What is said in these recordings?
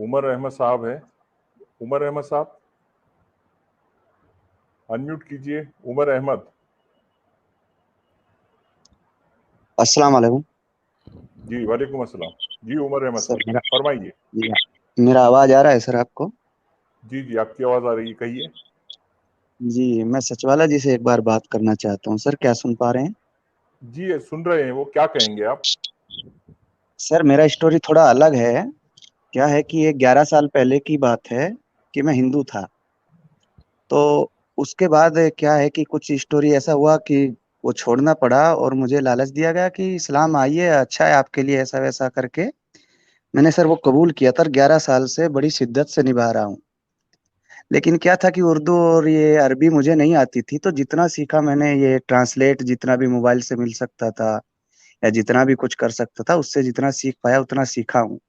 उमर अहमद साहब है। उमर अहमद साहब अनम्यूट कीजिए। उमर अहमद। अस्सलाम वालेकुम। जी वालेकुम अस्सलाम। जी उमर अहमद सर साहब मेरा फरमाइए। जी हाँ, मेरा आवाज आ रहा है सर आपको? जी जी आपकी आवाज आ रही है, कहिए। जी, मैं सचिवाला जी से एक बार बात करना चाहता हूँ सर, क्या सुन पा रहे हैं? जी सुन रहे हैं, वो क्या कहेंगे आप? सर मेरा स्टोरी थोड़ा अलग है। क्या है कि ये 11 साल पहले की बात है कि मैं हिंदू था। तो उसके बाद क्या है कि कुछ स्टोरी ऐसा हुआ कि वो छोड़ना पड़ा और मुझे लालच दिया गया कि इस्लाम आइए, अच्छा है आपके लिए, ऐसा वैसा करके मैंने सर वो कबूल किया था। 11 साल से बड़ी शिद्दत से निभा रहा हूँ। लेकिन क्या था कि उर्दू और ये अरबी मुझे नहीं आती थी, तो जितना सीखा मैंने, ये ट्रांसलेट जितना भी मोबाइल से मिल सकता था या जितना भी कुछ कर सकता था, उससे जितना सीख पाया उतना सीखा हूँ।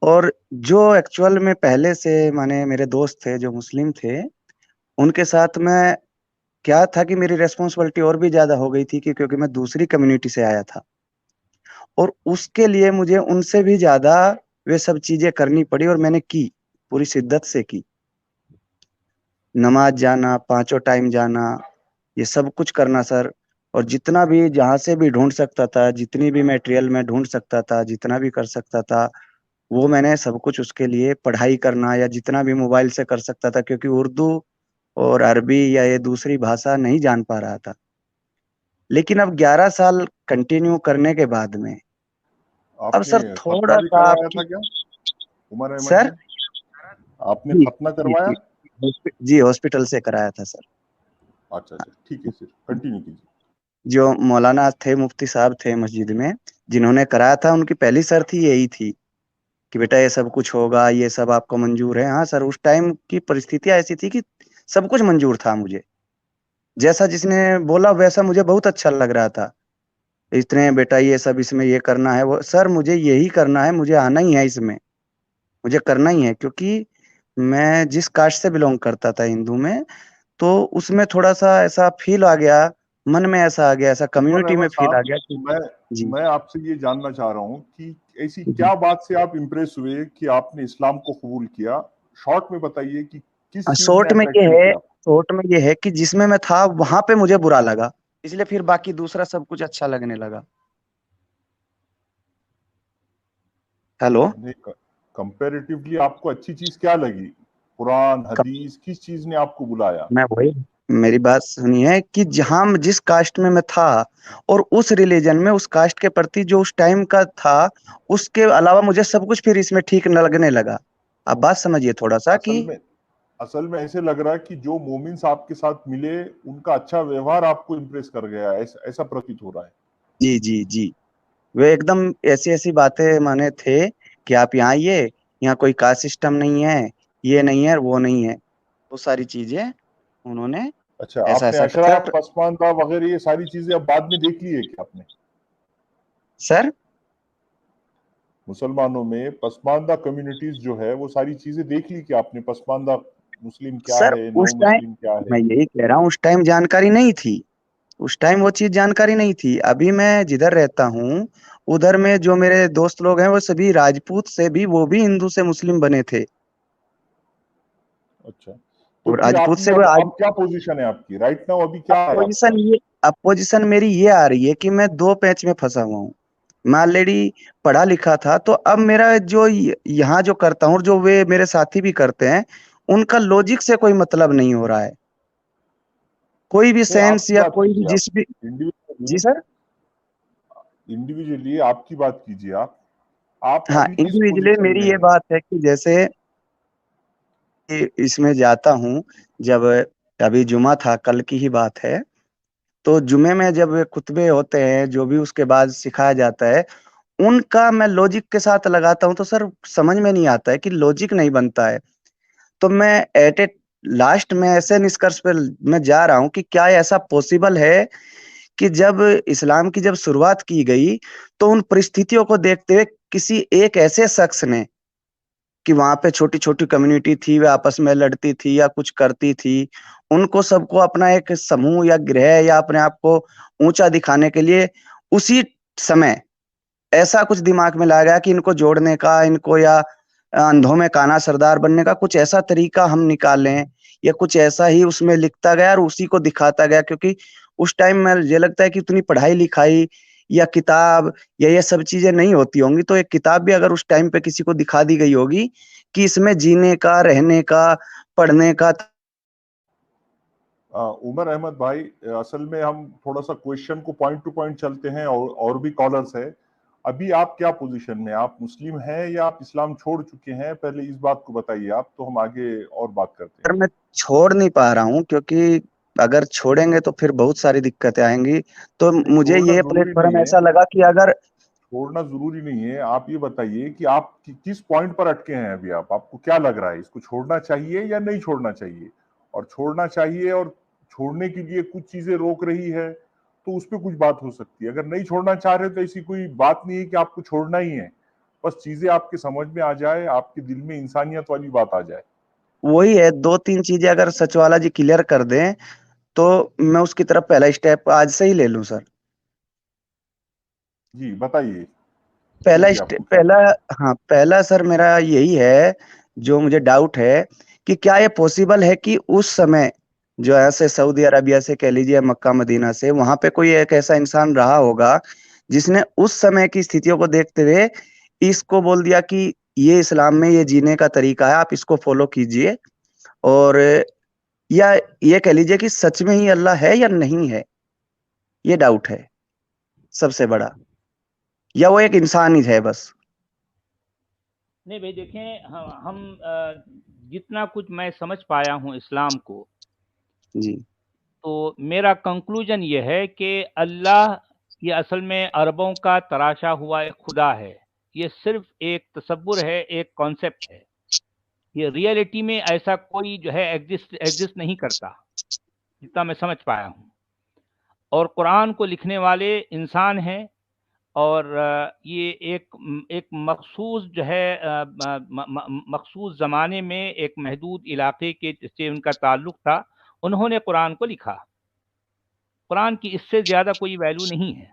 और जो एक्चुअल में पहले से माने मेरे दोस्त थे जो मुस्लिम थे, उनके साथ में क्या था कि मेरी रिस्पॉन्सिबिलिटी और भी ज्यादा हो गई थी कि क्योंकि मैं दूसरी कम्युनिटी से आया था और उसके लिए मुझे उनसे भी ज्यादा वे सब चीजें करनी पड़ी और मैंने की, पूरी शिद्दत से की। नमाज जाना, पांचों टाइम जाना, ये सब कुछ करना सर। और जितना भी जहां से भी ढूंढ सकता था, जितनी भी मटेरियल में ढूंढ सकता था, जितना भी कर सकता था, वो मैंने सब कुछ उसके लिए पढ़ाई करना या जितना भी मोबाइल से कर सकता था, क्योंकि उर्दू और अरबी या ये दूसरी भाषा नहीं जान पा रहा था। लेकिन अब 11 साल कंटिन्यू करने के बाद में अब आपने सर खतना थोड़ा भी सा करवाया आपकी। था क्या उमर अहमद सर जी? आपने जी खतना जी करवाया? जी, जी हॉस्पिटल से कराया था सर। अच्छा अच्छा ठीक है सर, कंटिन्यू कीजिए। जो मौलाना थे, मुफ्ती साहब थे मस्जिद में, जिन्होंने कराया था, उनकी पहली शर्त ही यही थी कि बेटा ये सब कुछ होगा, ये सब आपको मंजूर है। हाँ सर, उस टाइम की परिस्थितियां ऐसी थी कि सब कुछ मंजूर था मुझे। जैसा जिसने बोला वैसा मुझे बहुत अच्छा लग रहा था। इतने बेटा ये सब इसमें ये करना है, वो सर मुझे यही करना है, मुझे आना ही है इसमें, मुझे करना ही है। क्योंकि मैं जिस कास्ट से बिलोंग करता था हिंदू में, तो उसमें थोड़ा सा ऐसा फील आ गया, मन में ऐसा आ गया, ऐसा उमर कम्युनिटी में अहमद फील आ साहब, गया कि मैं जी मैं आपसे ये जानना चाह रहा हूँ कि ऐसी जी। क्या बात से आप इम्प्रेस हुए कि आपने इस्लाम को कबूल किया? शॉर्ट में बताइए कि किस चीज ने शॉर्ट में ये अट्रैक्शन है, किया? शॉर्ट में ये है कि जिसमें मैं था वहां पे मुझे बुरा लगा, इसलिए फिर बाकी दूसरा सब कुछ अच्छा लगने लगा। हेलो। कंपैरेटिवली आपको अच्छी चीज क्या लगी? कुरान हदीस किस चीज ने आपको बुलाया? मैं वही, मेरी बात सुनिए कि जहां जिस कास्ट में मैं था और उस रिलीजन में, उस कास्ट के प्रति जो उस टाइम का था, उसके अलावा मुझे सब कुछ फिर इसमें ठीक न लगने लगा। आप बात समझिए थोड़ा सा असल कि में असल में ऐसे लग रहा है कि जो मोमिन्स आपके साथ मिले उनका अच्छा व्यवहार आपको इम्प्रेस कर गया, ऐसा ऐसा प्रतीत हो रहा है। जी जी जी, वे एकदम ऐसी ऐसी बातें माने थे कि आप यहाँ आइए, यहाँ कोई कास्ट सिस्टम नहीं है, ये नहीं है, वो नहीं है, वो सारी चीजें उन्होंने अच्छा, ऐसा आपने ऐसा अशरा कर। पसमानदा वगैरह ये सारी चीजें अब बाद में देख ली है क्या आपने? सर मुसलमानों में पसमानदा कम्युनिटीज जो है वो सारी चीजें देख ली कि आपने? पसमानदा मुस्लिम क्या सर है, नो उस टाइम, मुस्लिम क्या मैं है? यही कह रहा हूँ, उस टाइम जानकारी नहीं थी, उस टाइम वो चीज जानकारी नहीं थी। अभी मैं जिधर रहता हूँ, उधर में जो मेरे दोस्त लोग हैं वो सभी राजपूत से भी, वो भी हिंदू से मुस्लिम बने थे। अच्छा, तो और फिर राजपूत आपने से वो आज अब क्या पोजीशन है आपकी राइट नाउ? अभी अब क्या है पोजीशन आपका? ये, अब पोजीशन मेरी ये आ रही है कि मैं दो पैच में फंसा हुआ हूँ। मैं ऑलरेडी पढ़ा लिखा था, तो अब मेरा जो यहाँ जो करता हूँ, जो वे मेरे साथी भी करते हैं, उनका लॉजिक से कोई मतलब नहीं हो रहा है, कोई भी नहीं, सेंस आपकी या बात कोई भी कीजिए आप। जिस भी। जी इंडिविजुअली सर। इंडिविजुअली आपकी बात कीजिए आप हाँ, अभी किस इंडिविजुअली पोजीशन में मेरी ये हैं? बात है कि जैसे कि इसमें जाता हूँ, जब अभी जुमा था, कल की ही बात है, तो जुमे में जब खुतबे होते हैं, जो भी उसके बाद सिखाया जाता है, उनका मैं लॉजिक के साथ लगाता हूँ, तो सर समझ में नहीं आता है कि लॉजिक नहीं बनता है। तो मैं एट ए लास्ट में ऐसे निष्कर्ष पर मैं जा रहा हूँ कि क्या ऐसा पॉसिबल है कि जब इस्लाम की जब शुरुआत की गई, तो उन परिस्थितियों को देखते हुए किसी एक ऐसे शख्स ने, कि वहां पे छोटी छोटी कम्युनिटी थी, वे आपस में लड़ती थी या कुछ करती थी, उनको सबको अपना एक समूह या ग्रह या अपने आप को ऊंचा दिखाने के लिए उसी समय ऐसा कुछ दिमाग में लाया गया कि इनको जोड़ने का, इनको या अंधों में काना सरदार बनने का, कुछ ऐसा तरीका हम निकालें, या कुछ ऐसा ही उसमें लिखता गया और उसी को दिखाता गया। क्योंकि उस टाइम में मुझे लगता है कि उतनी पढ़ाई लिखाई या किताब या ये सब चीजें नहीं होती होंगी, तो एक किताब भी अगर उस टाइम पे किसी को दिखा दी गई होगी कि इसमें जीने का, रहने का, पढ़ने का। उमर अहमद भाई, असल में हम थोड़ा सा क्वेश्चन को पॉइंट टू पॉइंट चलते हैं, और भी कॉलर्स है। अभी आप क्या पोजीशन में, आप मुस्लिम हैं या आप इस्लाम छोड़ चुके हैं? पहले इस बात को बताइए आप, तो हम आगे और बात करते पर हैं। मैं छोड़ नहीं पा रहा हूँ, क्योंकि अगर छोड़ेंगे तो फिर बहुत सारी दिक्कतें आएंगी। तो नहीं, मुझे छोड़ना ये जरूरी प्लेटफॉर्म नहीं है। ऐसा लगा कि अगर छोड़ना जरूरी नहीं है। आप ये बताइए कि आप किस पॉइंट पर अटके हैं अभी। आप, आपको क्या लग रहा है, इसको छोड़ना चाहिए या नहीं छोड़ना चाहिए? और छोड़ना चाहिए और छोड़ने के लिए कुछ चीजें रोक रही है, तो उस पर कुछ बात हो सकती है। अगर नहीं छोड़ना चाह रहे तो ऐसी कोई बात नहीं है कि आपको छोड़ना ही है। बस चीजें आपके समझ में आ जाए, आपके दिल में इंसानियत वाली बात आ जाए। वही है, दो तीन चीजें अगर सचवाला जी क्लियर कर दें तो मैं उसकी तरफ पहला स्टेप आज से ही ले लूं सर। जी बताइए, पहला कीजिए, आप पूछिए। पहला, हाँ पहला सर मेरा यही है, जो मुझे डाउट है कि क्या ये पॉसिबल है कि उस समय जो ऐसे सऊदी अरबिया से कह लीजिए, मक्का मदीना से, वहां पे कोई एक ऐसा इंसान रहा होगा जिसने उस समय की स्थितियों को देखते हुए इसको बोल दिया कि ये इस्लाम में ये जीने का तरीका है, आप इसको फॉलो कीजिए। और या ये कह लीजिए कि सच में ही अल्लाह है या नहीं है, ये डाउट है सबसे बड़ा, या वो एक इंसान ही है बस। नहीं भाई देखें, हम जितना कुछ मैं समझ पाया हूँ इस्लाम को, जी तो मेरा कंक्लूजन ये है कि अल्लाह ये असल में अरबों का तराशा हुआ एक खुदा है। ये सिर्फ एक तसव्वुर है, एक कॉन्सेप्ट है। ये रियलिटी में ऐसा कोई जो है एग्जिस्ट नहीं करता, जितना मैं समझ पाया हूँ। और कुरान को लिखने वाले इंसान हैं, और ये एक मखसूस जो है मखसूस ज़माने में एक महदूद इलाके के से उनका ताल्लुक़ था, उन्होंने कुरान को लिखा। कुरान की इससे ज़्यादा कोई वैल्यू नहीं है।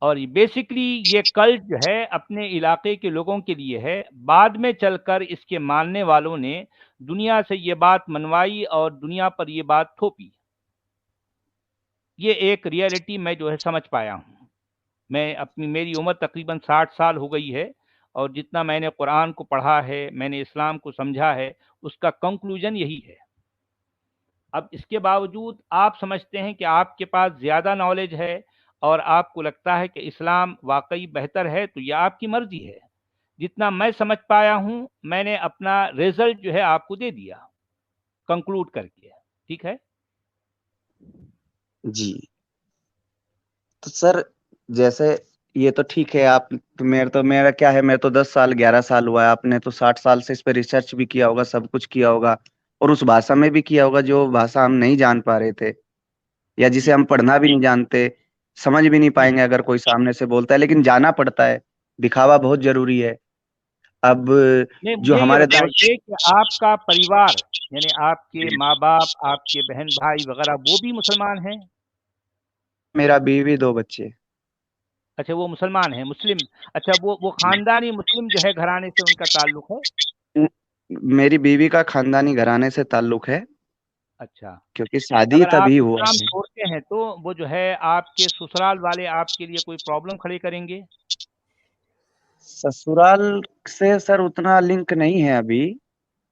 और बेसिकली ये कल्ट जो है अपने इलाके के लोगों के लिए है। बाद में चलकर इसके मानने वालों ने दुनिया से ये बात मनवाई और दुनिया पर ये बात थोपी। ये एक रियलिटी मैं जो है समझ पाया हूँ। मेरी उम्र तकरीबन 60 साल हो गई है, और जितना मैंने कुरान को पढ़ा है, मैंने इस्लाम को समझा है, उसका कंक्लूजन यही है। अब इसके बावजूद आप समझते हैं कि आपके पास ज़्यादा नॉलेज है और आपको लगता है कि इस्लाम वाकई बेहतर है, तो यह आपकी मर्जी है। जितना मैं समझ पाया हूँ, मैंने अपना रिजल्ट जो है आपको दे दिया कंक्लूड करके। ठीक है? जी। तो सर जैसे ये तो ठीक है, आप मेरा क्या है, मेरा तो 10 साल 11 साल हुआ है, आपने तो 60 साल से इस पे रिसर्च भी किया होगा, सब कुछ किया होगा, और उस भाषा में भी किया होगा जो भाषा हम नहीं जान पा रहे थे, या जिसे जी हम पढ़ना भी नहीं जानते, समझ भी नहीं जी। पाएंगे अगर कोई सामने से बोलता है, लेकिन जाना पड़ता है, दिखावा बहुत जरूरी है। अब नहीं, जो मुझे ये हमारे दोस्त, बताइए कि आपका परिवार, यानी आपके माँ बाप, आपके बहन भाई वगैरह, वो भी मुसलमान हैं? मेरा बीवी 2 बच्चे। अच्छा, वो मुसलमान हैं, मुस्लिम। अच्छा, वो खानदानी मुस्लिम जो है घराने से उनका ताल्लुक है? म- मेरी बीवी का खानदानी घराने से ताल्लुक है, अच्छा। क्योंकि शादी अगर आप तभी हुआ इस्लाम है। छोड़ते हैं तो वो जो है आपके ससुराल वाले आपके लिए कोई प्रॉब्लम खड़ी करेंगे? ससुराल से सर उतना लिंक नहीं है अभी,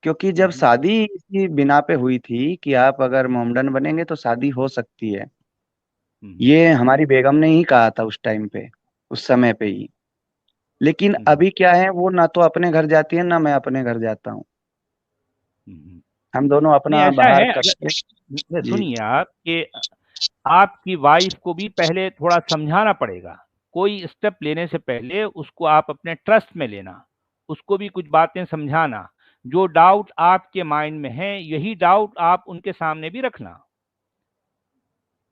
क्योंकि जब हम्म, शादी इसी बिना पे हुई थी कि आप अगर मोमडन बनेंगे तो शादी हो सकती है, हम्म, ये हमारी बेगम ने ही कहा था उस टाइम पे, उस समय पे ही। लेकिन हम्म, अभी क्या है, वो ना तो अपने घर जाती है ना मैं अपने घर जाता हूँ, हम्म। हम दोनों नहीं, अपना ऐसा बाहर है, करते। अगर जी सुनिए आप कि आपकी वाइफ को भी पहले थोड़ा समझाना पड़ेगा। कोई स्टेप लेने से पहले उसको आप अपने ट्रस्ट में लेना, उसको भी कुछ बातें समझाना। जो डाउट आपके माइंड में है, यही डाउट आप उनके सामने भी रखना।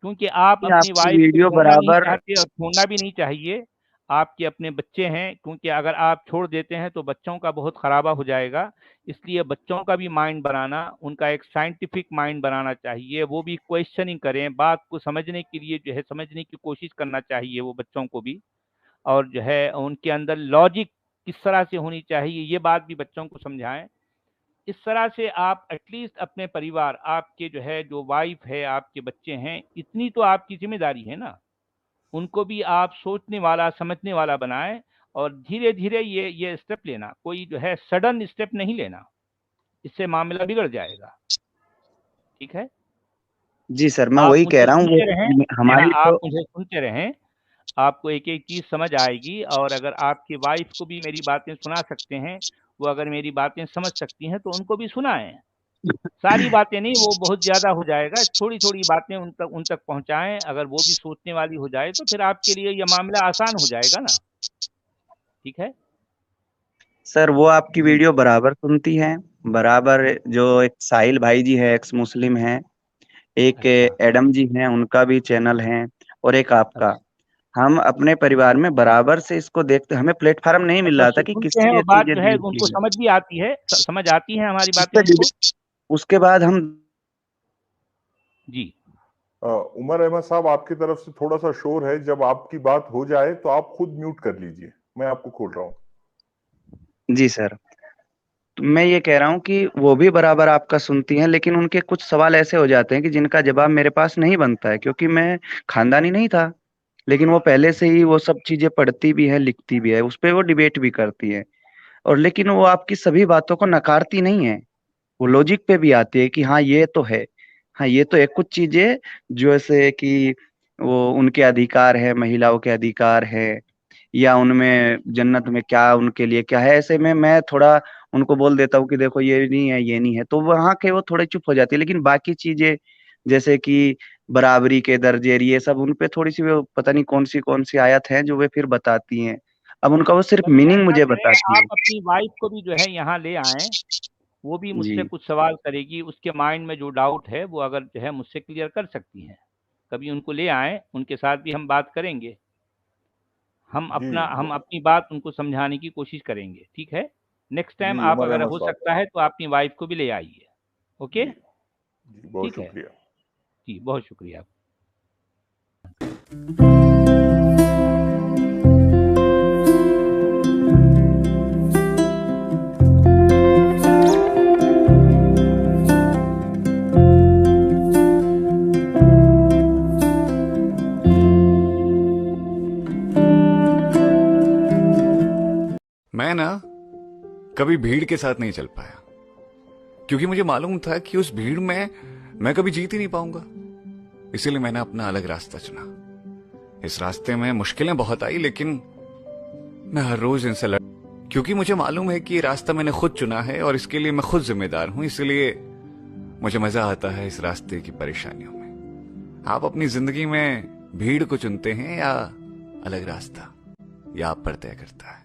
क्योंकि आप अपनी आपकी वाइफ को वीडियो छोड़ना नहीं बराबर। चाहते और छोड़ना भी नहीं चाहिए। आपके अपने बच्चे हैं, क्योंकि अगर आप छोड़ देते हैं तो बच्चों का बहुत खराबा हो जाएगा। इसलिए बच्चों का भी माइंड बनाना, उनका एक साइंटिफिक माइंड बनाना चाहिए। वो भी क्वेश्चनिंग करें, बात को समझने के लिए जो है समझने की कोशिश करना चाहिए वो बच्चों को भी। और जो है उनके अंदर लॉजिक किस तरह से होनी चाहिए, ये बात भी बच्चों को समझाएं। इस तरह से आप एटलीस्ट अपने परिवार, आपके जो है जो वाइफ है, आपके बच्चे हैं, इतनी तो आपकी जिम्मेदारी है ना, उनको भी आप सोचने वाला समझने वाला बनाएं और धीरे धीरे ये स्टेप लेना, कोई जो है सडन स्टेप नहीं लेना, इससे मामला बिगड़ जाएगा। ठीक है, जी सर, मैं आप वही कह मुझे रहा हूँ सुनते रहें, हमारी आप तो। मुझे सुनते रहें, आपको एक एक चीज समझ आएगी। और अगर आपकी वाइफ को भी मेरी बातें सुना सकते हैं, वो अगर मेरी बातें समझ सकती हैं तो उनको भी सुनाएं। सारी बातें नहीं, वो बहुत ज्यादा हो जाएगा, थोड़ी थोड़ी बातें उन तक पहुंचाएं। अगर वो भी सोचने वाली हो जाए तो फिर आपके लिए यह मामला आसान हो जाएगा ना। ठीक है सर वो आपकी जी वीडियो बराबर सुनती हैं, बराबर। जो एक साहिल भाई जी है, एक्स मुस्लिम हैं, एक अच्छा एडम जी हैं, उनका भी चैनल है, और एक आपका। अच्छा हम अपने परिवार में बराबर से इसको देखते, हमें प्लेटफार्म नहीं मिल अच्छा, रहा था कि सुनते हैं किससे और ये बात चीजें जो है डील उनको की समझ जाए। भी आती है, समझ आती है हमारी बातें उससे उनको। उसके बाद हम। जी उमर अहमद साहब, आपकी तरफ से थोड़ा सा शोर है, जब आपकी बात हो जाए तो आप खुद म्यूट कर लीजिए, मैं आपको खोल रहा हूँ। जी सर, तो मैं ये कह रहा हूँ कि वो भी बराबर आपका सुनती हैं, लेकिन उनके कुछ सवाल ऐसे हो जाते हैं कि जिनका जवाब मेरे पास नहीं बनता है, क्योंकि मैं खानदानी नहीं था। लेकिन वो पहले से ही वो सब चीजें पढ़ती भी है, लिखती भी है, उस पर वो डिबेट भी करती है। और लेकिन वो आपकी सभी बातों को नकारती नहीं है, वो लॉजिक पे भी आती है कि हाँ ये तो है, हाँ ये तो है। कुछ चीजें जैसे कि वो उनके अधिकार है, महिलाओं के अधिकार है, या उनमें जन्नत में क्या उनके लिए क्या है, ऐसे में मैं थोड़ा उनको बोल देता हूँ कि देखो ये नहीं है, ये नहीं है, तो वहां के वो थोड़े चुप हो जाती है। लेकिन बाकी चीजें जैसे कि बराबरी के दर्जे, ये सब उन पे थोड़ी सी वो पता नहीं कौन सी आयत है जो वे फिर बताती हैं। अब उनका वो सिर्फ चलिए, मीनिंग ऐसा मुझे करें, बताती आप है। अपनी वाइफ को भी जो है यहाँ ले आएं, वो भी मुझसे जी कुछ सवाल करेगी, उसके माइंड में जो डाउट है वो अगर जो है मुझसे क्लियर कर सकती हैं। कभी उनको ले आएं, उनके साथ भी हम बात करेंगे, जी हम अपनी बात उनको समझाने की कोशिश करेंगे। ठीक है, नेक्स्ट टाइम जी आप उमर अगर अहमद हो साहब, सकता है तो अपनी वाइफ को भी ले आइए। ओके, जी जी बहुत ठीक है शुक्रिया। जी, बहुत शुक्रिया। मैं ना कभी भीड़ के साथ नहीं चल पाया, क्योंकि मुझे मालूम था कि उस भीड़ में मैं कभी जीत ही नहीं पाऊंगा। इसीलिए मैंने अपना अलग रास्ता चुना। इस रास्ते में मुश्किलें बहुत आई, लेकिन मैं हर रोज इनसे लड़, क्योंकि मुझे मालूम है कि ये रास्ता मैंने खुद चुना है और इसके लिए मैं खुद जिम्मेदार हूं। इसलिए मुझे मजा आता है इस रास्ते की परेशानियों में। आप अपनी जिंदगी में भीड़ को चुनते हैं या अलग रास्ता, या आप पर तय करता है।